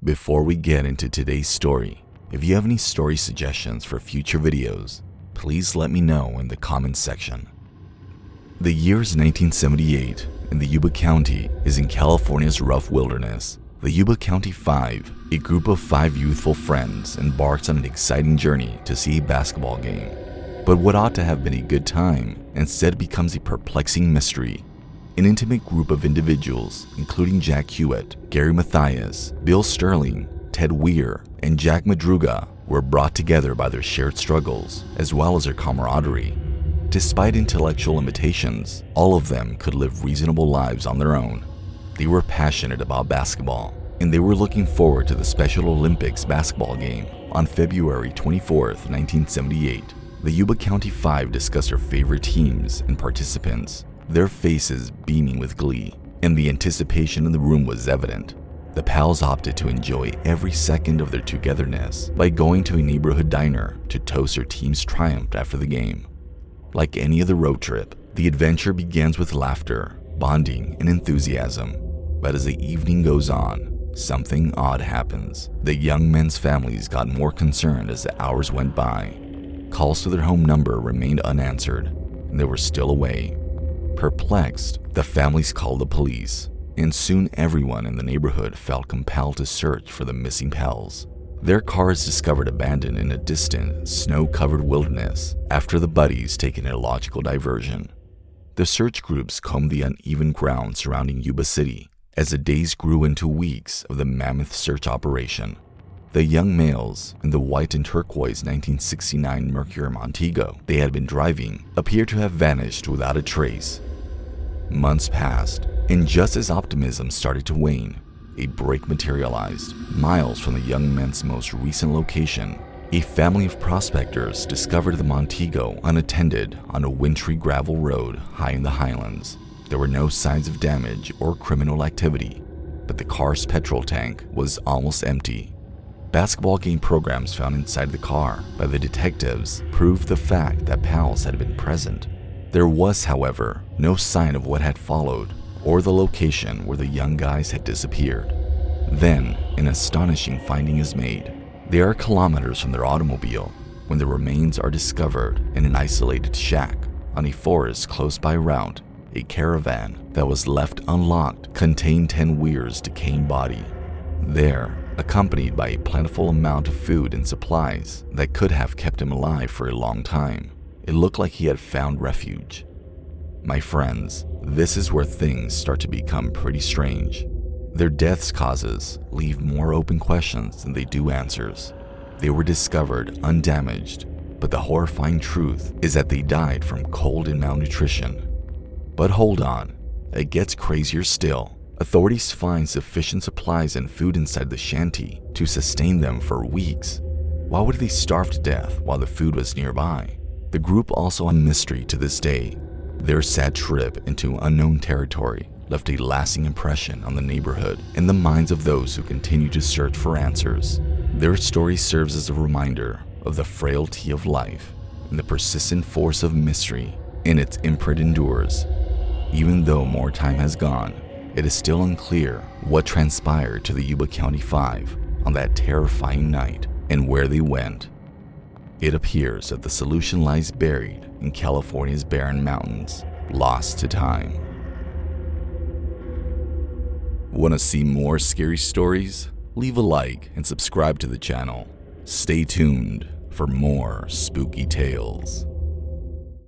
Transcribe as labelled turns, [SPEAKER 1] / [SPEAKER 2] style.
[SPEAKER 1] Before we get into today's story, if you have any story suggestions for future videos, please let me know in the comments section. The year is 1978, and the Yuba County is in California's rough wilderness. The Yuba County Five, a group of 5 youthful friends, embarks on an exciting journey to see a basketball game. But what ought to have been a good time instead becomes a perplexing mystery. An intimate group of individuals, including Jack Hewitt, Gary Mathias, Bill Sterling, Ted Weir, and Jack Madruga, were brought together by their shared struggles as well as their camaraderie. Despite intellectual limitations, all of them could live reasonable lives on their own. They were passionate about basketball, and they were looking forward to the Special Olympics basketball game on February 24th, 1978. The Yuba County Five discussed their favorite teams and participants, their faces beaming with glee, and the anticipation in the room was evident. The pals opted to enjoy every second of their togetherness by going to a neighborhood diner to toast their team's triumph after the game. Like any other road trip, the adventure begins with laughter, bonding, and enthusiasm. But as the evening goes on, something odd happens. The young men's families got more concerned as the hours went by. Calls to their home number remained unanswered, and they were still away. Perplexed, the families called the police, and soon everyone in the neighborhood felt compelled to search for the missing pals. Their car is discovered abandoned in a distant, snow-covered wilderness after the buddies take an illogical diversion. The search groups combed the uneven ground surrounding Yuba City as the days grew into weeks of the mammoth search operation. The young males in the white and turquoise 1969 Mercury Montego they had been driving appeared to have vanished without a trace. Months passed, and just as optimism started to wane, a break materialized. Miles from the young men's most recent location, a family of prospectors discovered the Montego unattended on a wintry gravel road high in the highlands. There were no signs of damage or criminal activity, but the car's petrol tank was almost empty. Basketball game programs found inside the car by the detectives proved the fact that pals had been present. There was, however, no sign of what had followed or the location where the young guys had disappeared. Then, an astonishing finding is made. They are kilometers from their automobile when the remains are discovered in an isolated shack on a forest close by route. A caravan that was left unlocked contained 10 Weir's decaying body. There, accompanied by a plentiful amount of food and supplies that could have kept him alive for a long time, it looked like he had found refuge. My friends, this is where things start to become pretty strange. Their death's causes leave more open questions than they do answers. They were discovered undamaged, but the horrifying truth is that they died from cold and malnutrition. But hold on, it gets crazier still. Authorities find sufficient supplies and food inside the shanty to sustain them for weeks. Why would they starve to death while the food was nearby? The group also a mystery to this day. Their sad trip into unknown territory left a lasting impression on the neighborhood and the minds of those who continue to search for answers. Their story serves as a reminder of the frailty of life and the persistent force of mystery, and its imprint endures. Even though more time has gone, it is still unclear what transpired to the Yuba County Five on that terrifying night and where they went. It appears that the solution lies buried in California's barren mountains, lost to time. Want to see more scary stories? Leave a like and subscribe to the channel. Stay tuned for more spooky tales.